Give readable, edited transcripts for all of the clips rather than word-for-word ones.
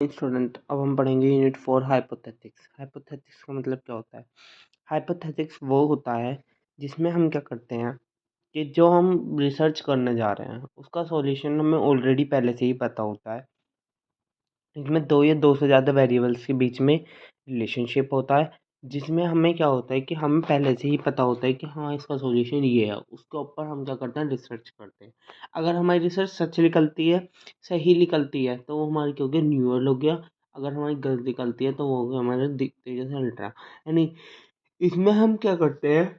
Student, अब हम पढ़ेंगे यूनिट 4 हाइपोथेटिक्स। हाइपोथेटिक्स का मतलब क्या होता है? हाइपोथेटिक्स वो होता है जिसमें हम क्या करते हैं कि जो हम रिसर्च करने जा रहे हैं उसका सॉल्यूशन हमें ऑलरेडी पहले से ही पता होता है। इसमें दो या दो से ज़्यादा वेरिएबल्स के बीच में रिलेशनशिप होता है, जिसमें हमें क्या होता है कि हमें पहले से ही पता होता है कि हाँ इसका सॉल्यूशन ये है। उसके ऊपर हम क्या करते हैं, रिसर्च करते हैं। अगर हमारी रिसर्च सच निकलती है, सही निकलती है, तो वो हमारी क्या हो गया, न्यूअल हो गया। अगर हमारी गलत निकलती है तो वो हो गया हमारे दिखते जैसे अल्ट्रा। यानी इसमें हम क्या करते हैं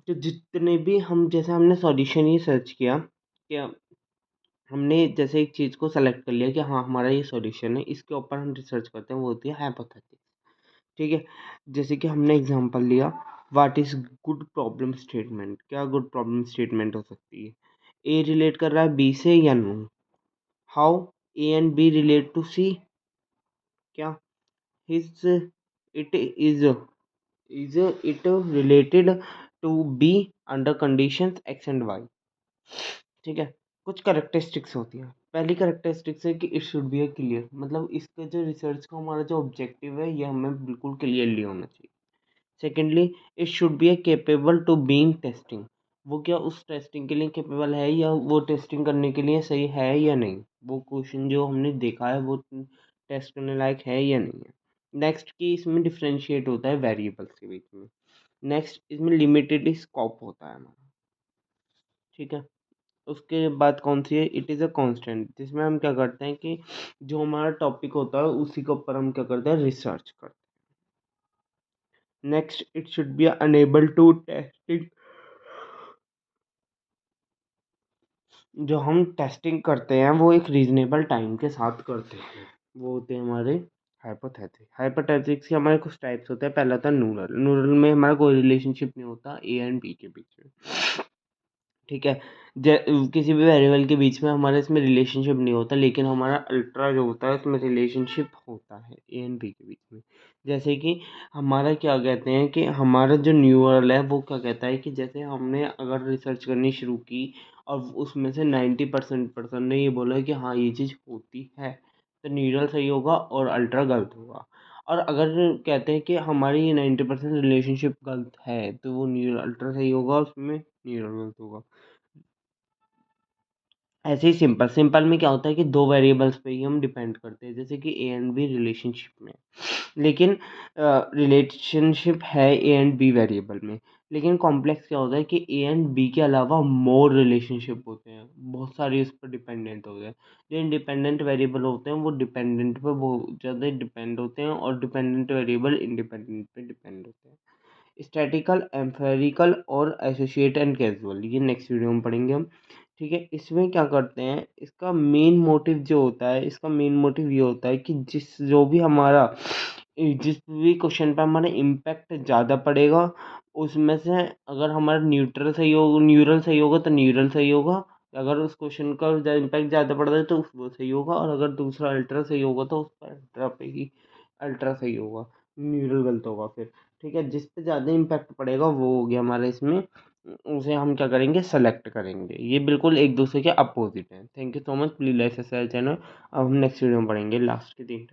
कि जितने भी हम जैसे हमने सॉल्यूशन ही सर्च किया, क्या हमने जैसे एक चीज़ को सेलेक्ट कर लिया कि हाँ हमारा ये सॉल्यूशन है, इसके ऊपर हम रिसर्च करते हैं, वो होती है हाइपोथेसिस। ठीक है, जैसे कि हमने एग्जांपल लिया, what is good problem statement. क्या गुड प्रॉब्लम स्टेटमेंट हो सकती है? ए रिलेट कर रहा है बी से या no? How A and B relate to C? क्या his it is it related to B under conditions X and Y? ठीक है, कुछ करेक्टरिस्टिक्स होती हैं। पहली करेक्टरिस्टिक्स है कि it should be a clear, मतलब इसका जो रिसर्च का हमारा जो ऑब्जेक्टिव है ये हमें बिल्कुल क्लियरली होना चाहिए। Secondly, it should be a capable to being testing. वो क्या उस टेस्टिंग के लिए केपेबल है, या वो टेस्टिंग करने के लिए सही है या नहीं, वो क्वेश्चन जो हमने देखा है वो टेस्ट करने लायक है या नहीं है। नेक्स्ट की इसमें डिफ्रेंशिएट होता है वेरिएबल्स के बीच में। नेक्स्ट इसमें लिमिटेड स्कोप होता है हमारा। ठीक है, उसके बाद कौन सी है, इट इज़ अ कांस्टेंट, जिसमें हम क्या करते हैं कि जो हमारा टॉपिक होता है उसी के ऊपर हम क्या करते हैं, रिसर्च करते हैं। Next, it should be enable to testing. जो हम टेस्टिंग करते हैं वो एक रीजनेबल टाइम के साथ करते हैं, वो होते हैं हमारे हाइपोथेटिक्स। हाइपोथेटिक्स के हमारे कुछ टाइप्स होते हैं। पहला था नूरल। नूरल में हमारा कोई रिलेशनशिप नहीं होता ए एंड बी के बीच में। ठीक है, किसी भी वेरिएबल के बीच में हमारे इसमें रिलेशनशिप नहीं होता, लेकिन हमारा अल्ट्रा जो होता है उसमें रिलेशनशिप होता है ए एंड बी के बीच में। जैसे कि हमारा क्या कहते हैं कि हमारा जो न्यूरल है वो क्या कहता है कि जैसे हमने अगर रिसर्च करनी शुरू की और उसमें से 90% पर्सन ने ये बोला कि हाँ ये चीज़ होती है, तो न्यूरल सही होगा और अल्ट्रा गलत होगा। और अगर कहते हैं कि हमारी ये 90% रिलेशनशिप गलत है, तो वो न्यूरल अल्ट्रा सही होगा, उसमें न्यूरल गलत होगा। ऐसे ही सिंपल सिंपल में क्या होता है कि दो वेरिएबल्स पे ही हम डिपेंड करते हैं, जैसे कि ए एंड बी रिलेशनशिप में। लेकिन रिलेशनशिप है ए एंड बी वेरिएबल में, लेकिन कॉम्प्लेक्स क्या होता है कि ए एंड बी के अलावा मोर रिलेशनशिप होते हैं, बहुत सारे उस पर डिपेंडेंट होते हैं। जो इंडिपेंडेंट वेरिएबल होते हैं वो डिपेंडेंट पे बहुत ज़्यादा डिपेंड होते हैं, और डिपेंडेंट वेरिएबल इंडिपेंडेंट पे डिपेंड होते हैं। स्टैटिकल, एम्फेरिकल और एसोसिएट एंड कैजुअल, ये नेक्स्ट वीडियो में पढ़ेंगे हम। ठीक है, इसमें क्या करते हैं, इसका मेन मोटिव जो होता है, इसका मेन मोटिव ये होता है कि जिस भी क्वेश्चन पे हमारा इम्पैक्ट ज़्यादा पड़ेगा, उसमें से अगर हमारा न्यूरल सही होगा तो न्यूरल सही होगा। अगर उस क्वेश्चन का इम्पैक्ट ज़्यादा पड़ रहा है तो वो सही होगा, और अगर दूसरा अल्ट्रा सही होगा तो उस पर अल्ट्रा पे ही अल्ट्रा सही होगा, न्यूरल गलत होगा फिर। ठीक है, जिस पे ज़्यादा इम्पैक्ट पड़ेगा वो हो गया हमारे इसमें, उसे हम क्या करेंगे, सेलेक्ट करेंगे। ये बिल्कुल एक दूसरे के अपोजिट हैं। Thank you so much, please like subscribe channel. अब हम नेक्स्ट वीडियो में पढ़ेंगे लास्ट के 3